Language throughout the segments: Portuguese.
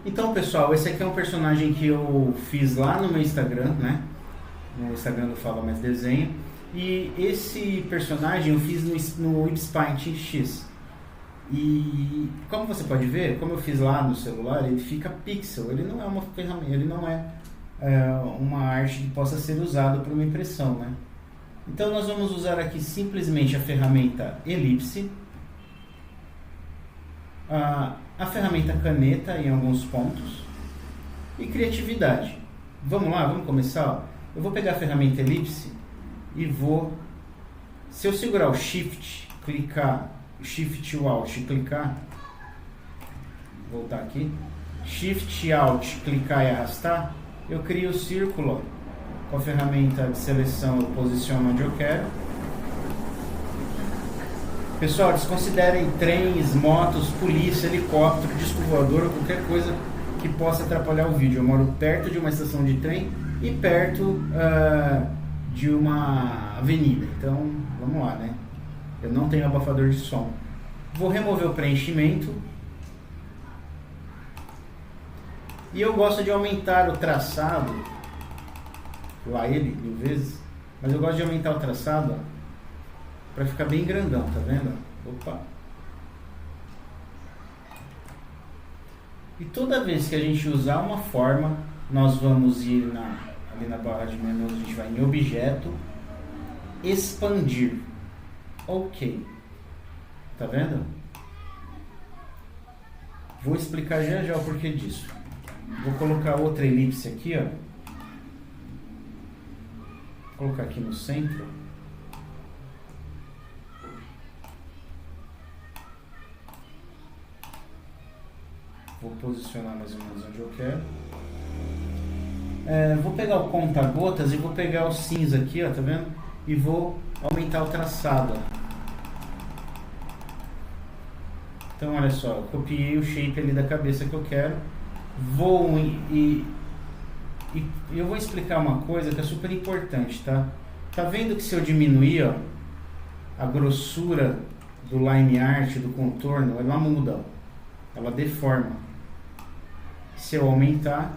Então, pessoal, esse aqui é um personagem que eu fiz lá no meu Instagram, né? No Instagram do Fala Mais Desenho. E esse personagem eu fiz no Paint X. E como você pode ver, como eu fiz lá no celular, ele fica pixel. Ele não é uma ferramenta, ele não é, uma arte que possa ser usada para uma impressão, né? Então nós vamos usar aqui simplesmente a ferramenta elipse, a ferramenta caneta em alguns pontos e criatividade. Vamos lá, vamos começar? Eu vou pegar a ferramenta elipse e vou, se eu segurar o Shift, clicar, Shift Alt, clicar, voltar aqui, Shift Alt, clicar e arrastar, eu crio o círculo. Com a ferramenta de seleção eu posiciono onde eu quero. Pessoal, desconsiderem trens, motos, polícia, helicóptero, disco voador ou qualquer coisa que possa atrapalhar o vídeo. Eu moro perto de uma estação de trem e perto de uma avenida. Então, vamos lá, né? Eu não tenho abafador de som. Vou remover o preenchimento. E eu gosto de aumentar o traçado. Lá ele, 1000 vezes. Mas eu gosto de aumentar o traçado, para ficar bem grandão, tá vendo? Opa! E toda vez que a gente usar uma forma, nós vamos ir ali na barra de menus, a gente vai em objeto, expandir. Ok. Tá vendo? Vou explicar já já o porquê disso. Vou colocar outra elipse aqui, ó. Vou colocar aqui no centro. Vou posicionar mais ou menos onde eu quero. Vou pegar o conta-gotas e vou pegar o cinza aqui, ó, tá vendo? E vou aumentar o traçado, ó. Então, olha só, eu copiei o shape ali da cabeça que eu quero. Vou e eu vou explicar uma coisa que é super importante, tá? Tá vendo que se eu diminuir, ó, a grossura do line art, do contorno, ela muda, ó. Ela deforma. Se eu aumentar,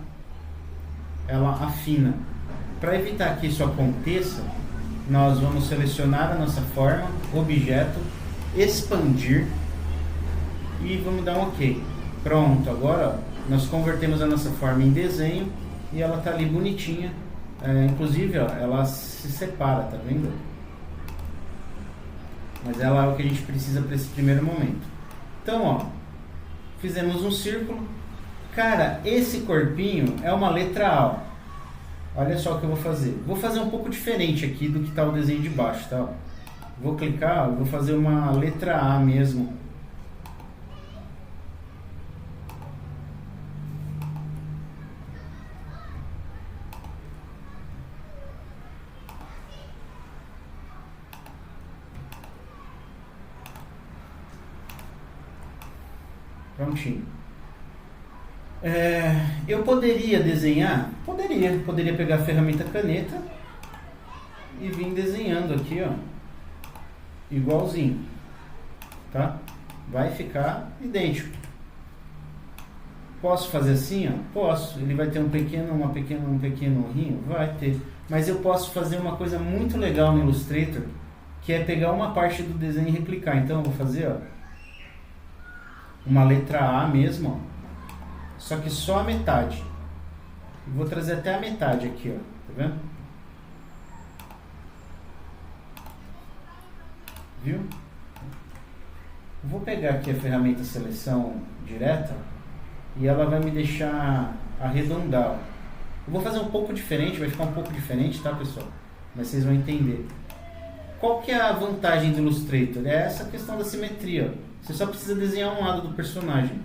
ela afina. Para evitar que isso aconteça, nós vamos selecionar a nossa forma, objeto, expandir e vamos dar um OK. Pronto, agora ó, nós convertemos a nossa forma em desenho e ela tá ali bonitinha. Inclusive, ó, ela se separa, tá vendo? Mas ela é o que a gente precisa para esse primeiro momento. Então, ó, fizemos um círculo. Cara, esse corpinho é uma letra A, ó. Olha só o que eu vou fazer. Vou fazer um pouco diferente aqui do que está o desenho de baixo, tá? Vou clicar, vou fazer uma letra A mesmo. Prontinho. Eu poderia desenhar? Poderia pegar a ferramenta caneta e vir desenhando aqui, ó, igualzinho, tá? Vai ficar idêntico. Posso fazer assim, ó? Posso. Ele vai ter um pequeno rinho? Vai ter. Mas eu posso fazer uma coisa muito legal no Illustrator, que é pegar uma parte do desenho e replicar. Então eu vou fazer, ó, uma letra A mesmo, ó, só que só a metade. Vou trazer até a metade aqui, ó, tá vendo? Viu? Vou pegar aqui a ferramenta seleção direta e ela vai me deixar arredondar, ó. Eu vou fazer um pouco diferente, vai ficar um pouco diferente, tá, pessoal? Mas vocês vão entender. Qual que é a vantagem do Illustrator? É essa questão da simetria, ó. Você só precisa desenhar um lado do personagem.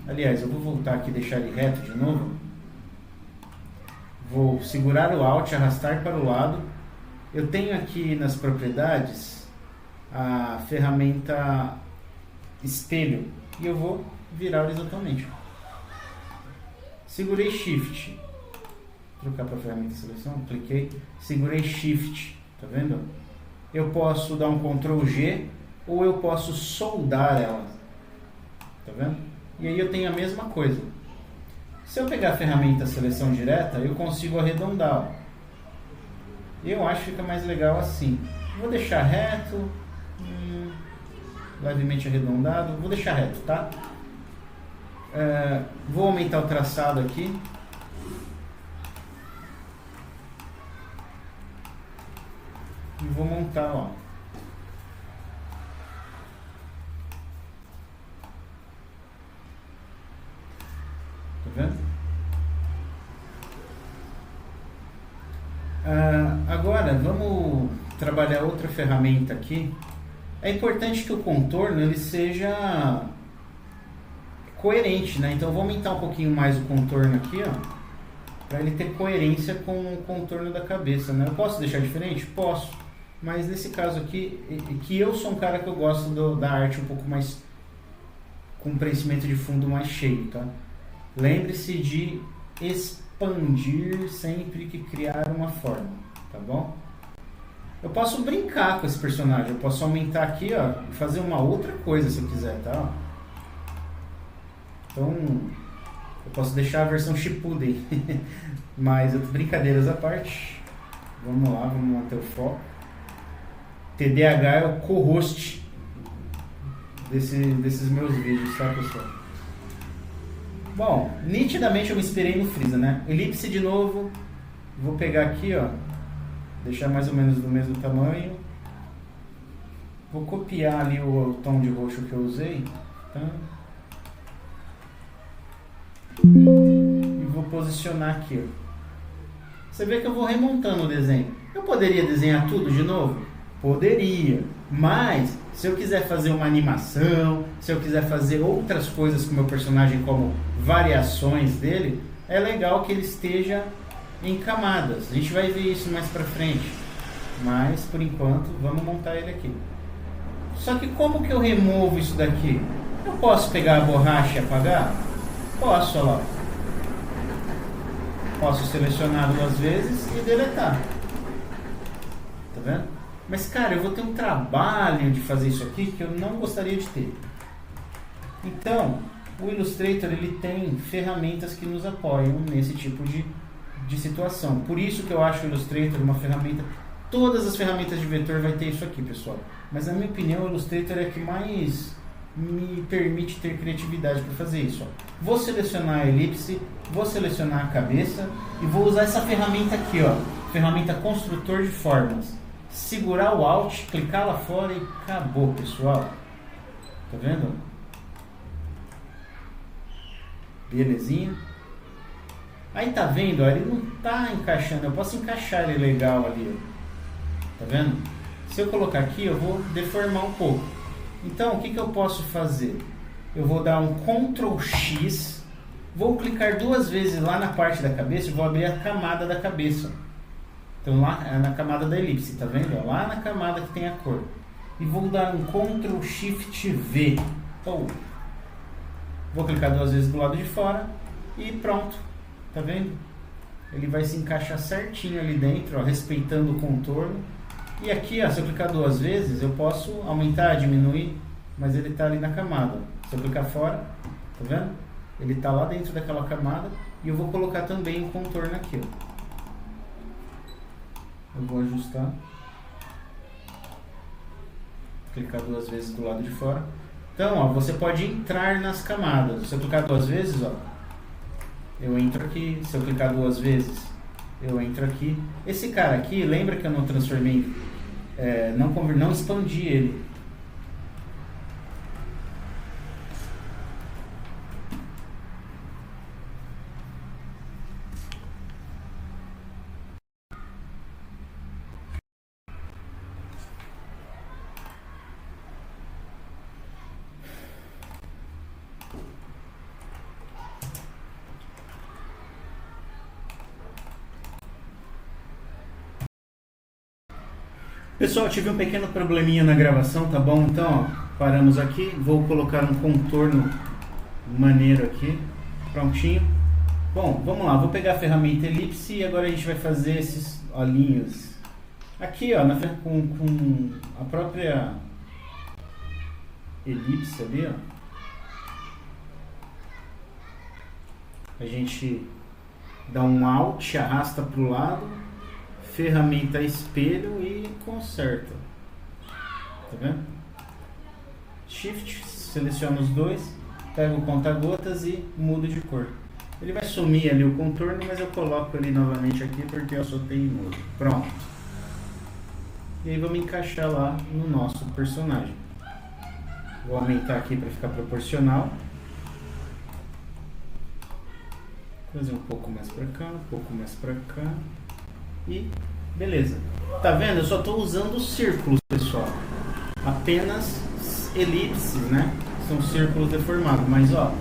Aliás, eu vou voltar aqui e deixar ele reto de novo. Vou segurar o Alt, arrastar para o lado. Eu tenho aqui nas propriedades a ferramenta espelho e eu vou virar horizontalmente. Segurei Shift. Vou trocar para a ferramenta de seleção, cliquei, segurei Shift, tá vendo? Eu posso dar um Ctrl G ou eu posso soldar ela, tá vendo? E aí eu tenho a mesma coisa. Se eu pegar a ferramenta seleção direta, eu consigo arredondar. Ó. Eu acho que fica mais legal assim. Vou deixar reto, levemente arredondado. Vou deixar reto, tá? Vou aumentar o traçado aqui. E vou montar, ó. Tá vendo? Agora vamos trabalhar outra ferramenta aqui. É importante que o contorno ele seja coerente, né? Então eu vou aumentar um pouquinho mais o contorno aqui, ó, para ele ter coerência com o contorno da cabeça, né? Eu posso deixar diferente? Posso. Mas nesse caso aqui, que eu sou um cara que eu gosto da arte um pouco mais com preenchimento de fundo mais cheio, tá? Lembre-se de expandir sempre que criar uma forma, tá bom? Eu posso brincar com esse personagem, eu posso aumentar aqui, ó, e fazer uma outra coisa se eu quiser, tá? Então, eu posso deixar a versão Shippuden, mas brincadeiras à parte, vamos lá, vamos manter o foco. TDAH é o co-host desses meus vídeos, tá, pessoal? Bom, nitidamente eu me inspirei no Freeza, né? Elipse de novo, vou pegar aqui, ó, deixar mais ou menos do mesmo tamanho. Vou copiar ali o tom de roxo que eu usei, tá? E vou posicionar aqui, ó. Você vê que eu vou remontando o desenho. Eu poderia desenhar tudo de novo? Poderia, mas se eu quiser fazer uma animação, se eu quiser fazer outras coisas com o meu personagem como variações dele, é legal que ele esteja em camadas. A gente vai ver isso mais pra frente, mas por enquanto vamos montar ele aqui. Só que como que eu removo isso daqui? Eu posso pegar a borracha e apagar? Posso, olha lá. Posso selecionar duas vezes e deletar. Tá vendo? Mas, cara, eu vou ter um trabalho de fazer isso aqui que eu não gostaria de ter. Então, o Illustrator ele tem ferramentas que nos apoiam nesse tipo de situação. Por isso que eu acho o Illustrator uma ferramenta... Todas as ferramentas de vetor vai ter isso aqui, pessoal. Mas, na minha opinião, o Illustrator é a que mais me permite ter criatividade para fazer isso. Ó. Vou selecionar a elipse, vou selecionar a cabeça e vou usar essa ferramenta aqui, ó, ferramenta construtor de formas. Segurar o Alt, clicar lá fora e acabou, pessoal. Tá vendo? Belezinha. Aí tá vendo, ó, ele não tá encaixando. Eu posso encaixar ele legal ali, ó. Tá vendo? Se eu colocar aqui, eu vou deformar um pouco. Então, o que eu posso fazer? Eu vou dar um Ctrl X, vou clicar duas vezes lá na parte da cabeça e vou abrir a camada da cabeça. Então, lá na camada da elipse, tá vendo? Lá na camada que tem a cor. E vou dar um Ctrl Shift V. Oh. Vou clicar duas vezes do lado de fora e pronto. Tá vendo? Ele vai se encaixar certinho ali dentro, ó, respeitando o contorno. E aqui, ó, se eu clicar duas vezes, eu posso aumentar, diminuir, mas ele está ali na camada. Se eu clicar fora, tá vendo? Ele está lá dentro daquela camada e eu vou colocar também o contorno aqui, ó. Eu vou ajustar. Clicar duas vezes do lado de fora. Então, ó, você pode entrar nas camadas. Se eu clicar duas vezes, ó, eu entro aqui. Se eu clicar duas vezes, eu entro aqui. Esse cara aqui, lembra que eu não transformei, não expandi ele. Pessoal, tive um pequeno probleminha na gravação, tá bom? Então, ó, paramos aqui. Vou colocar um contorno maneiro aqui. Prontinho. Bom, vamos lá. Vou pegar a ferramenta elipse e agora a gente vai fazer esses olhinhos. Aqui, ó, com a própria elipse ali, ó. A gente dá um Alt, arrasta para o lado, ferramenta espelho e conserta. Tá vendo? Shift, seleciona os dois, pega o conta-gotas e muda de cor. Ele vai sumir ali o contorno, mas eu coloco ele novamente aqui porque eu sou teimoso. Pronto. E aí vamos encaixar lá no nosso personagem. Vou aumentar aqui para ficar proporcional. Fazer um pouco mais para cá, um pouco mais para cá. E beleza. Tá vendo? Eu só estou usando círculos, pessoal. Apenas elipses, né? São círculos deformados. Mas ó,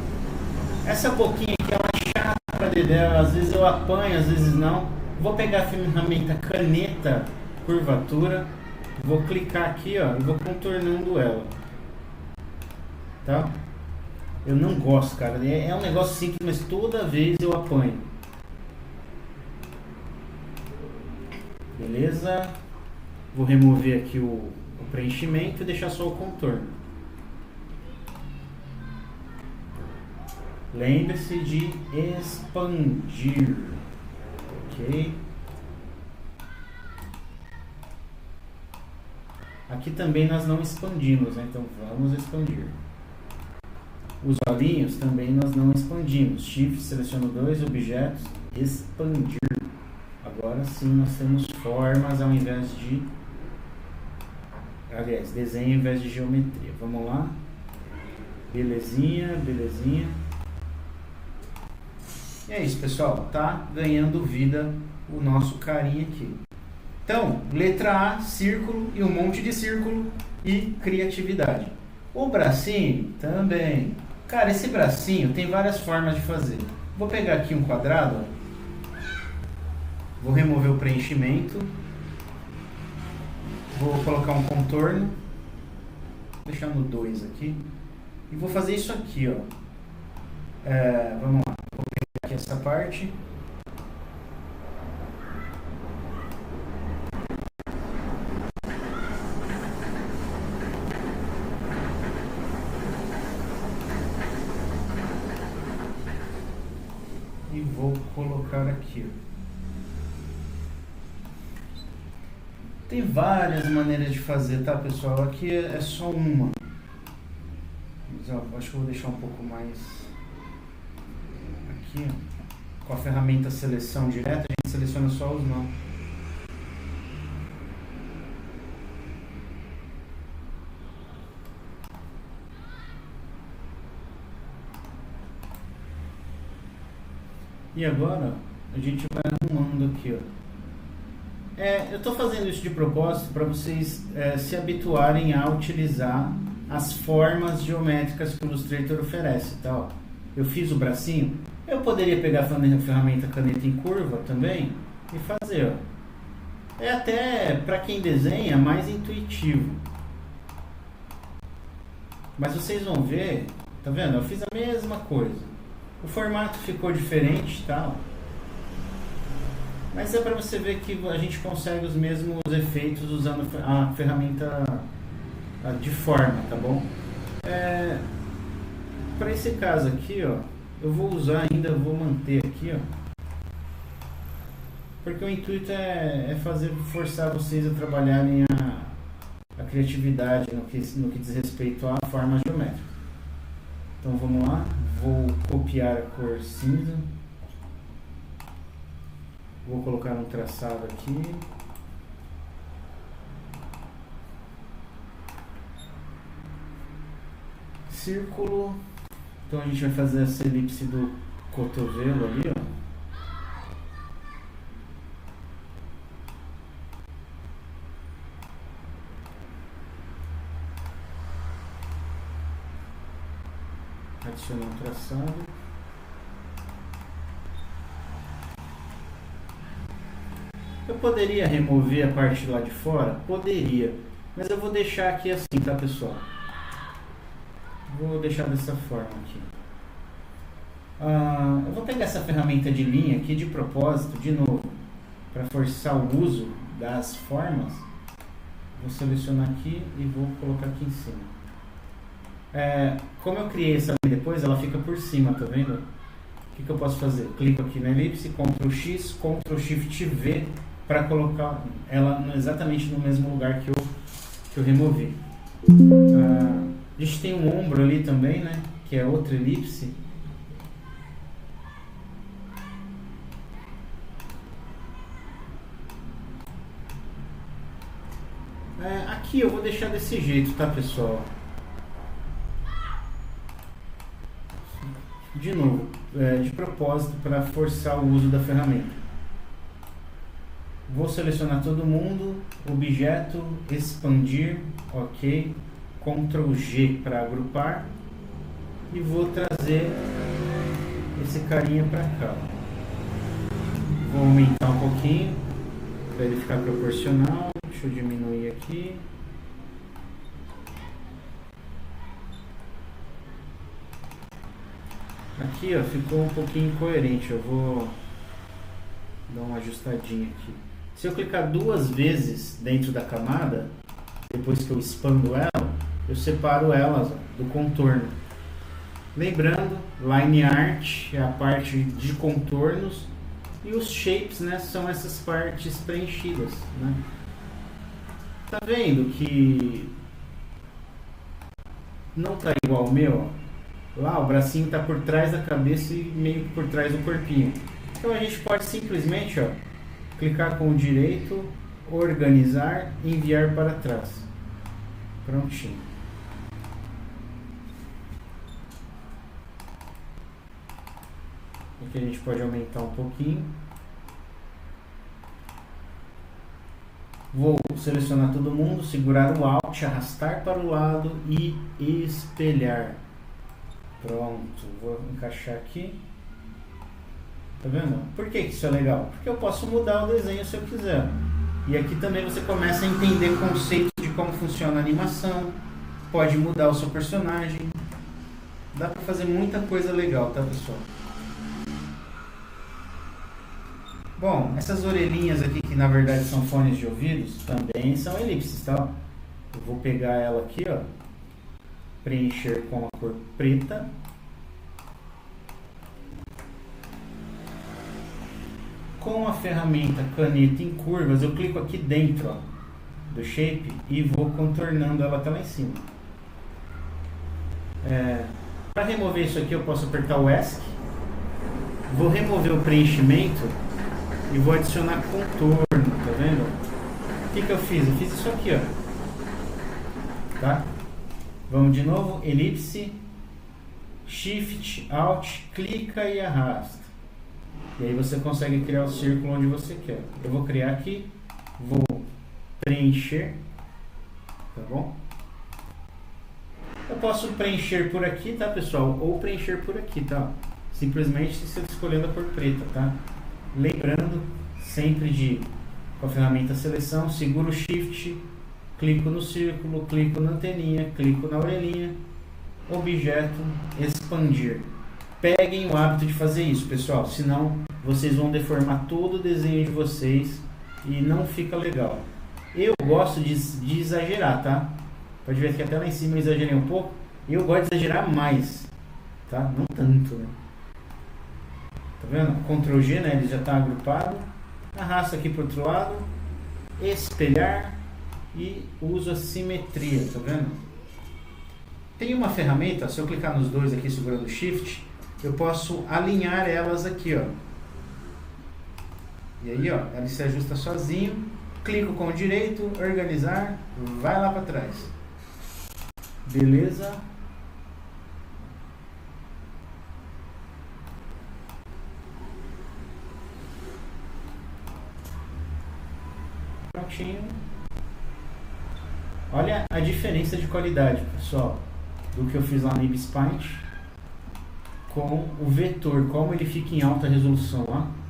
essa boquinha aqui ela é chata pra dedéu. Às vezes eu apanho, às vezes não. Vou pegar a ferramenta caneta curvatura. Vou clicar aqui, ó, e vou contornando ela. Tá? Eu não gosto, cara. É um negócio simples, mas toda vez eu apanho. Beleza? Vou remover aqui o preenchimento e deixar só o contorno. Lembre-se de expandir. Ok? Aqui também nós não expandimos, né? Então vamos expandir. Os olhinhos também nós não expandimos. Shift, seleciono dois objetos, expandir. Agora sim nós temos formas ao invés de... Aliás, desenho ao invés de geometria. Vamos lá. Belezinha, belezinha. E é isso, pessoal. Tá ganhando vida o nosso carinha aqui. Então, letra A, círculo e um monte de círculo e criatividade. O bracinho também. Cara, esse bracinho tem várias formas de fazer. Vou pegar aqui um quadrado, ó. Vou remover o preenchimento, vou colocar um contorno, vou deixar no 2 aqui, e vou fazer isso aqui, ó. Vamos lá, vou pegar aqui essa parte. E vou colocar aqui, ó. Tem várias maneiras de fazer, tá, pessoal? Aqui é só uma. Mas, ó, acho que eu vou deixar um pouco mais aqui, ó. Com a ferramenta seleção direta, a gente seleciona só os nomes. E agora a gente vai arrumando aqui, ó. Eu estou fazendo isso de propósito para vocês se habituarem a utilizar as formas geométricas que o Illustrator oferece, tá? Ó, eu fiz o bracinho, eu poderia pegar a ferramenta caneta em curva também e fazer, ó. É até para quem desenha mais intuitivo. Mas vocês vão ver, tá vendo? Eu fiz a mesma coisa. O formato ficou diferente, tá? Mas é para você ver que a gente consegue os mesmos efeitos usando a ferramenta de forma, tá bom? Para esse caso aqui, ó, eu vou usar ainda, vou manter aqui, ó, porque o intuito é forçar vocês a trabalharem a criatividade no que diz respeito à forma geométrica. Então vamos lá, vou copiar a cor cinza. Vou colocar um traçado aqui. Círculo. Então a gente vai fazer essa elipse do cotovelo ali, ó. Adicionar um traçado. Eu poderia remover a parte lá de fora? Poderia. Mas eu vou deixar aqui assim, tá, pessoal? Vou deixar dessa forma aqui. Eu vou pegar essa ferramenta de linha aqui de propósito, de novo, para forçar o uso das formas. Vou selecionar aqui e vou colocar aqui em cima. Como eu criei essa linha depois, ela fica por cima, tá vendo? que eu posso fazer? Clico aqui na elipse, Ctrl X, Ctrl Shift V para colocar ela exatamente no mesmo lugar que eu removi. A gente tem um ombro ali também, né? Que é outra elipse. Aqui eu vou deixar desse jeito, tá, pessoal? De novo, de propósito, para forçar o uso da ferramenta. Vou selecionar todo mundo, objeto, expandir, ok, Ctrl G para agrupar e vou trazer esse carinha para cá. Vou aumentar um pouquinho para ele ficar proporcional. Deixa eu diminuir aqui. Aqui, ó, ficou um pouquinho incoerente. Eu vou dar uma ajustadinha aqui. Se eu clicar duas vezes dentro da camada, depois que eu expando ela, eu separo elas do contorno. Lembrando, Line Art é a parte de contornos e os Shapes, né, são essas partes preenchidas, né? Tá vendo que não tá igual o meu? Lá o bracinho tá por trás da cabeça e meio que por trás do corpinho. Então a gente pode simplesmente, ó, clicar com o direito, organizar e enviar para trás. Prontinho. Aqui a gente pode aumentar um pouquinho. Vou selecionar todo mundo, segurar o Alt, arrastar para o lado e espelhar. Pronto, vou encaixar aqui. Tá vendo? Por que isso é legal? Porque eu posso mudar o desenho se eu quiser. E aqui também você começa a entender conceitos de como funciona a animação. Pode mudar o seu personagem. Dá pra fazer muita coisa legal, tá, pessoal? Bom, essas orelhinhas aqui, que na verdade são fones de ouvidos, também são elipses, tá? Eu vou pegar ela aqui, ó, preencher com a cor preta. Com a ferramenta caneta em curvas, eu clico aqui dentro, ó, do shape e vou contornando ela até lá em cima. Para remover isso aqui, eu posso apertar o ESC. Vou remover o preenchimento e vou adicionar contorno, tá vendo? O que eu fiz? Eu fiz isso aqui, ó. Tá? Vamos de novo, elipse, Shift, Alt, clica e arrasta. E aí você consegue criar o círculo onde você quer. Eu vou criar aqui, vou preencher, tá bom? Eu posso preencher por aqui, tá, pessoal? Ou preencher por aqui, tá? Simplesmente escolhendo a cor preta, tá? Lembrando sempre com a ferramenta seleção, seguro o Shift, clico no círculo, clico na anteninha, clico na orelhinha, objeto, expandir. Peguem o hábito de fazer isso, pessoal, senão vocês vão deformar todo o desenho de vocês e não fica legal. Eu gosto de exagerar, tá? Pode ver que até lá em cima eu exagerei um pouco. Eu gosto de exagerar mais, tá? Não tanto, né? Tá vendo? Ctrl G, né? Ele já está agrupado. Arrasta aqui para o outro lado. Espelhar. E uso a simetria, tá vendo? Tem uma ferramenta, se eu clicar nos dois aqui segurando o Shift, eu posso alinhar elas aqui, ó. E aí, ó, ela se ajusta sozinho. Clico com o direito, organizar, vai lá para trás. Beleza? Prontinho. Olha a diferença de qualidade, pessoal, do que eu fiz lá no Ibis Paint com o vetor, como ele fica em alta resolução, ó.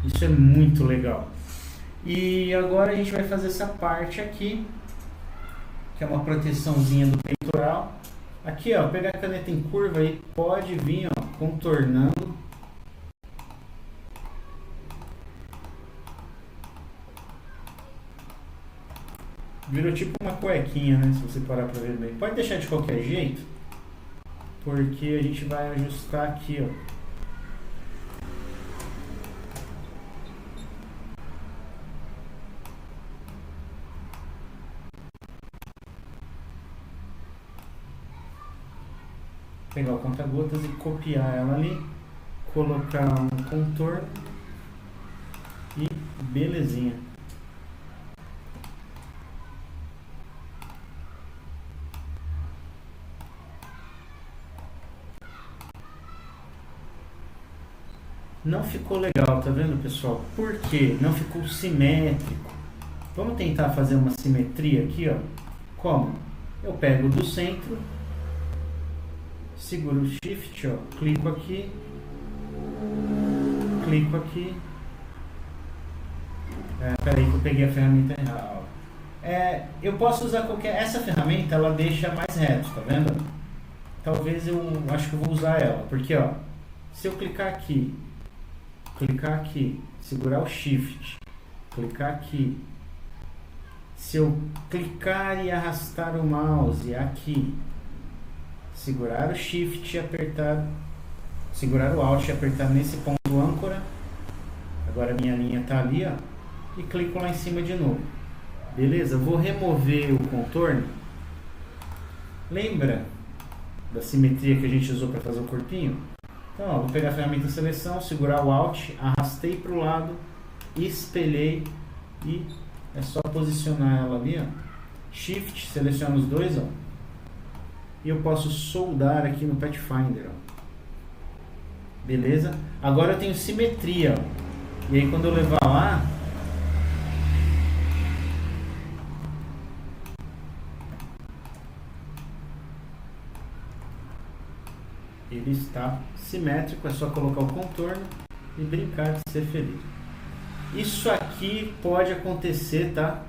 Isso é muito legal. E agora a gente vai fazer essa parte aqui, que é uma proteçãozinha do peitoral. Aqui, ó, pegar a caneta em curva e pode vir, ó, contornando. Virou tipo uma cuequinha, né? Se você parar pra ver bem. Pode deixar de qualquer jeito, porque a gente vai ajustar aqui, ó. pegar o conta-gotas e copiar ela ali, colocar um contorno e belezinha. Não ficou legal, tá vendo, pessoal? Por quê? Não ficou simétrico. Vamos tentar fazer uma simetria aqui, ó. Como? Eu pego do centro, seguro o Shift, ó, clico aqui, peraí que eu peguei a ferramenta errada. Eu posso usar essa ferramenta, ela deixa mais reto, tá vendo? Talvez eu acho que eu vou usar ela, porque ó, se eu clicar aqui, segurar o Shift, clicar aqui, se eu clicar e arrastar o mouse aqui, segurar o Shift e apertar, segurar o Alt e apertar nesse ponto âncora, agora minha linha está ali, ó, e clico lá em cima de novo. Beleza? Vou remover o contorno. Lembra da simetria que a gente usou para fazer o corpinho? Então, ó, vou pegar a ferramenta seleção, segurar o Alt, arrastei para o lado, espelhei e é só posicionar ela ali, ó. Shift, seleciono os dois, ó. E eu posso soldar aqui no Pathfinder, ó. Beleza? Agora eu tenho simetria, ó. E aí quando eu levar lá, ele está simétrico, é só colocar o contorno e brincar de ser feliz. Isso aqui pode acontecer, tá?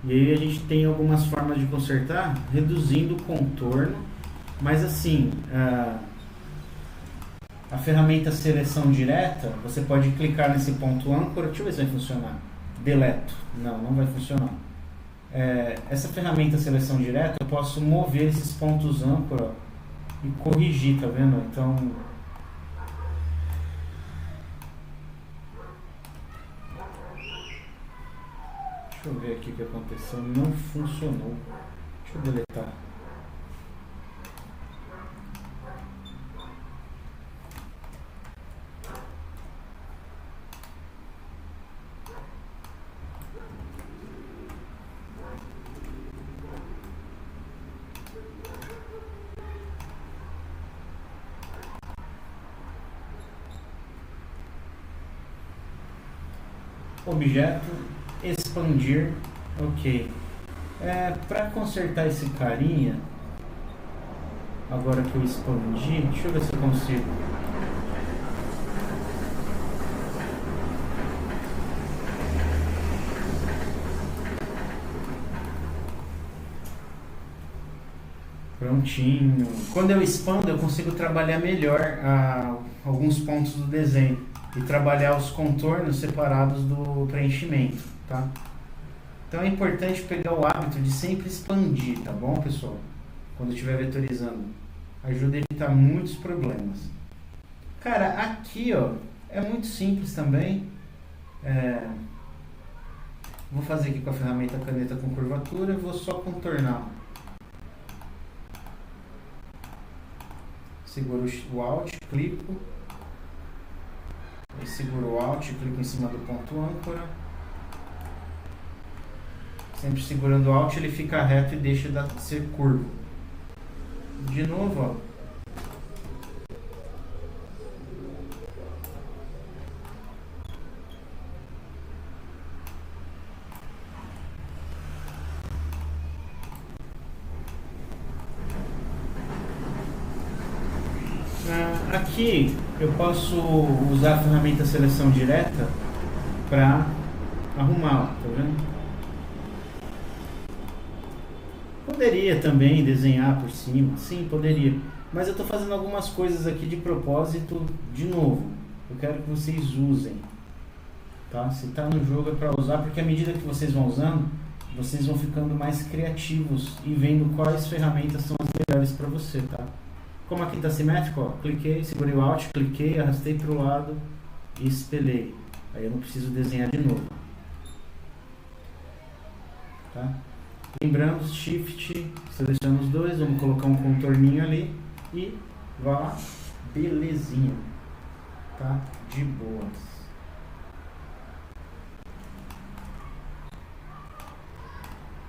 E aí a gente tem algumas formas de consertar, reduzindo o contorno, mas assim, a ferramenta seleção direta, você pode clicar nesse ponto âncora, deixa eu ver se vai funcionar. Deleto, não vai funcionar. Essa ferramenta seleção direta, eu posso mover esses pontos âncora e corrigir, tá vendo? Então, deixa eu ver aqui o que aconteceu. Não funcionou. Deixa eu deletar. Objeto, expandir, ok. Para consertar esse carinha, agora que eu expandi, deixa eu ver se eu consigo. Prontinho. Quando eu expando, eu consigo trabalhar melhor alguns pontos do desenho e trabalhar os contornos separados do preenchimento, tá? Então é importante pegar o hábito de sempre expandir, tá bom, pessoal? Quando estiver vetorizando, ajuda a evitar muitos problemas. Cara, aqui, ó, é muito simples também. Vou fazer aqui com a ferramenta caneta com curvatura, vou só contornar. Seguro o Alt, clico. Aí seguro o Alt, clico em cima do ponto âncora. Sempre segurando o Alt, ele fica reto e deixa de ser curvo. De novo, ó. Aqui eu posso usar a ferramenta seleção direta para arrumar, ó, tá vendo? Poderia também desenhar por cima, sim, poderia. Mas eu estou fazendo algumas coisas aqui de propósito, de novo. Eu quero que vocês usem, tá? Se está no jogo é para usar, porque à medida que vocês vão usando, vocês vão ficando mais criativos e vendo quais ferramentas são as melhores para você, tá? Como aqui está simétrico, ó, cliquei, segurei o Alt, cliquei, arrastei para o lado e espelhei. Aí eu não preciso desenhar de novo. Tá? Lembrando, Shift, seleciona os dois, vamos colocar um contorninho ali e Vai lá, belezinha, tá? De boas.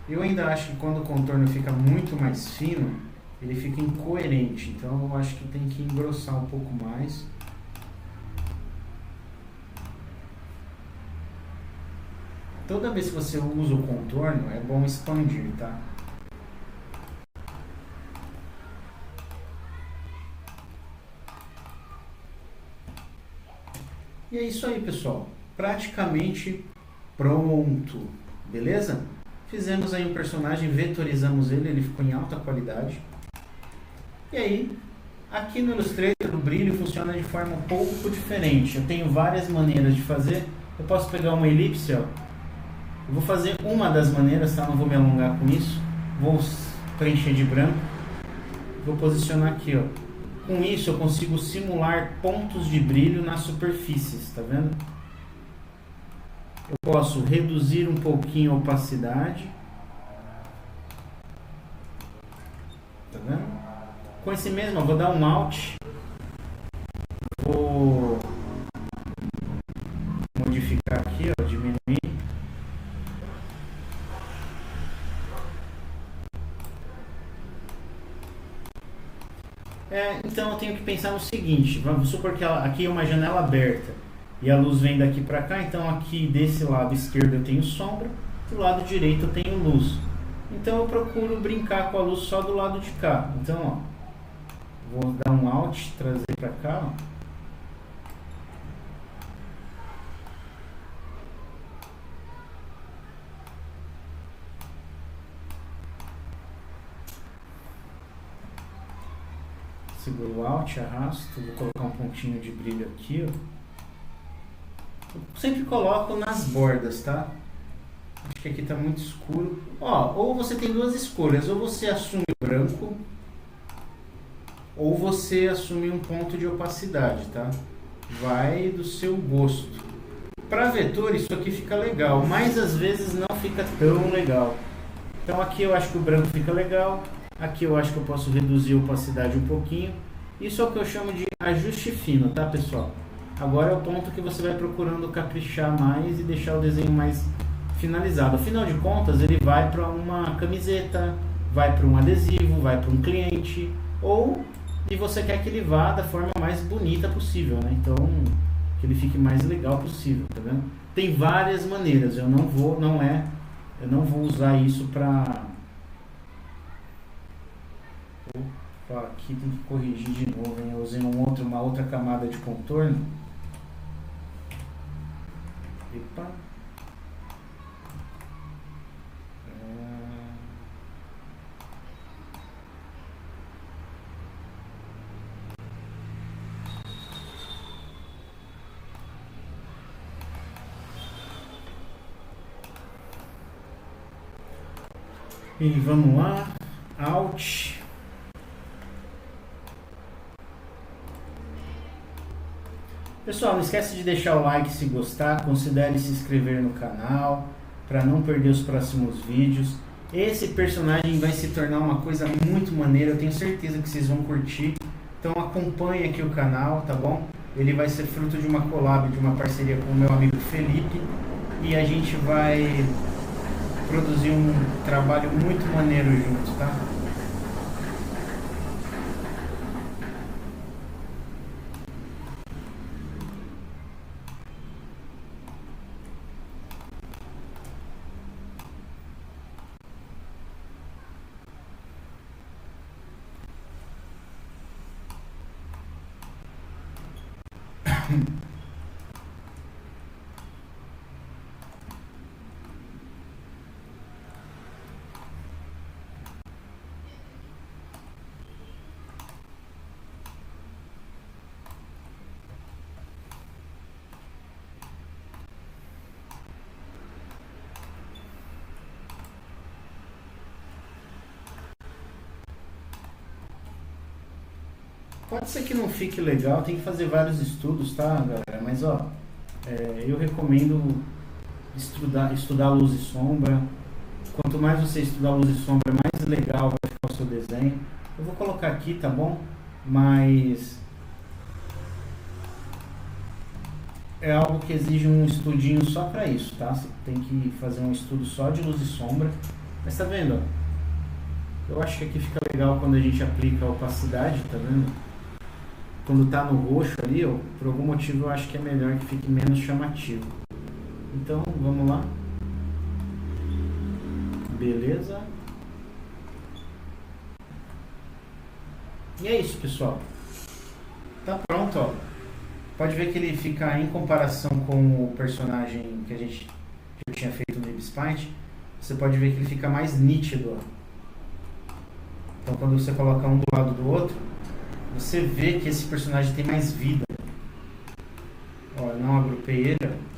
Eu ainda acho que quando o contorno fica muito mais fino, ele fica incoerente, então eu acho que tem que engrossar um pouco mais. Toda vez que você usa o contorno, é bom expandir, tá? E é isso aí, pessoal. Praticamente pronto, beleza? Fizemos aí um personagem, vetorizamos ele, ele ficou em alta qualidade. E aí, aqui no Illustrator o brilho funciona de forma um pouco diferente. Eu tenho várias maneiras de fazer. Eu posso pegar uma elipse, ó. Eu vou fazer uma das maneiras, tá? Não vou me alongar com isso. Vou preencher de branco. Vou posicionar aqui, ó. Com isso eu consigo simular pontos de brilho nas superfícies, tá vendo? Eu posso reduzir um pouquinho a opacidade. Tá vendo? Com esse mesmo, eu vou dar um Alt. Vou modificar aqui, ó, diminuir. Então eu tenho que pensar no seguinte, vamos supor que aqui é uma janela aberta e a luz vem daqui para cá, então aqui desse lado esquerdo eu tenho sombra, do lado direito eu tenho luz. Então eu procuro brincar com a luz só do lado de cá. Então, ó, vou dar um Alt, trazer para cá, ó. Seguro o Alt, arrasto, vou colocar um pontinho de brilho aqui, ó. Eu sempre coloco nas bordas, tá? Acho que aqui tá muito escuro. Ó, ou você tem duas escolhas, ou você assume o branco, ou você assume um ponto de opacidade, tá? Vai do seu gosto. Para vetor isso aqui fica legal, mas às vezes não fica tão legal. Então aqui eu acho que o branco fica legal. Aqui eu acho que eu posso reduzir a opacidade um pouquinho. Isso é o que eu chamo de ajuste fino, tá, pessoal? Agora é o ponto que você vai procurando caprichar mais e deixar o desenho mais finalizado. Afinal de contas, ele vai para uma camiseta, vai para um adesivo, vai para um cliente, ou e você quer que ele vá da forma mais bonita possível, né? Então, que ele fique mais legal possível, tá vendo? Tem várias maneiras, eu não vou usar isso para... Opa, aqui tem que corrigir de novo, hein? Eu usei uma outra camada de contorno. Epa. E vamos lá, Alt. Pessoal, não esquece de deixar o like se gostar, considere se inscrever no canal para não perder os próximos vídeos. Esse personagem vai se tornar uma coisa muito maneira, eu tenho certeza que vocês vão curtir. Então acompanhe aqui o canal, tá bom? Ele vai ser fruto de uma collab, de uma parceria com o meu amigo Felipe, e a gente vai produzir um trabalho muito maneiro juntos, tá? Pode ser que não fique legal, tem que fazer vários estudos, tá, galera? Mas, ó, eu recomendo estudar luz e sombra. Quanto mais você estudar luz e sombra, mais legal vai ficar o seu desenho. Eu vou colocar aqui, tá bom? mas é algo que exige um estudinho só para isso, tá? Você tem que fazer um estudo só de luz e sombra. Mas tá vendo, ó? Eu acho que aqui fica legal quando a gente aplica a opacidade, tá vendo? Quando tá no roxo ali, ó, por algum motivo eu acho que é melhor que fique menos chamativo. Então, vamos lá. Beleza. E é isso, pessoal. Tá pronto, ó. Pode ver que ele fica em comparação com o personagem que eu tinha feito no Ibis-Paint. Você pode ver que ele fica mais nítido, ó. Então quando você coloca um do lado do outro, você vê que esse personagem tem mais vida. Ó, eu não agrupei ele, ó.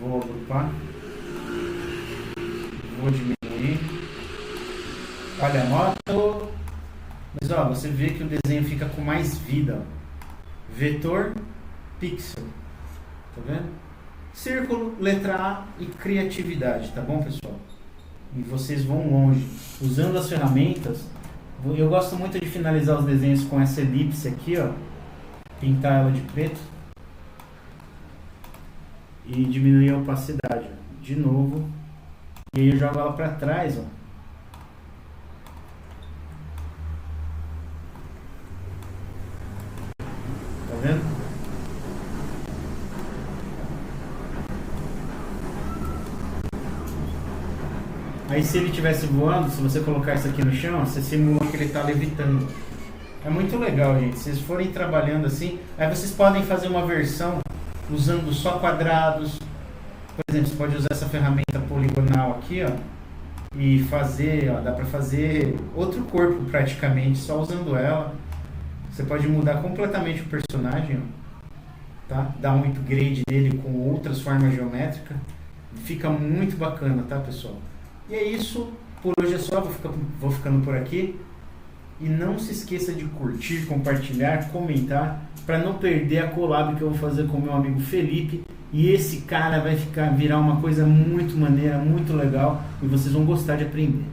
Vou agrupar. Vou diminuir. Olha a nota. Mas ó, você vê que o desenho fica com mais vida, ó. Vetor, pixel, tá vendo? Círculo, letra A e criatividade, tá bom, pessoal? E vocês vão longe. Usando as ferramentas, eu gosto muito de finalizar os desenhos com essa elipse aqui, ó. Pintar ela de preto. E diminuir a opacidade, ó. De novo. E aí eu jogo ela pra trás, ó. Tá vendo? Aí se ele estivesse voando, se você colocar isso aqui no chão, você simula que ele está levitando. É muito legal, gente. Se vocês forem trabalhando assim, aí vocês podem fazer uma versão usando só quadrados. Por exemplo, você pode usar essa ferramenta poligonal aqui, ó, e fazer, ó, dá para fazer outro corpo praticamente só usando ela. Você pode mudar completamente o personagem, ó, tá? Dar um upgrade dele com outras formas geométricas. Fica muito bacana, tá, pessoal? E é isso, por hoje é só, vou ficando por aqui. E não se esqueça de curtir, compartilhar, comentar, para não perder a collab que eu vou fazer com o meu amigo Felipe. E esse cara vai virar uma coisa muito maneira, muito legal, e vocês vão gostar de aprender.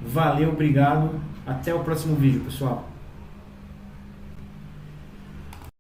Valeu, obrigado, até o próximo vídeo, pessoal.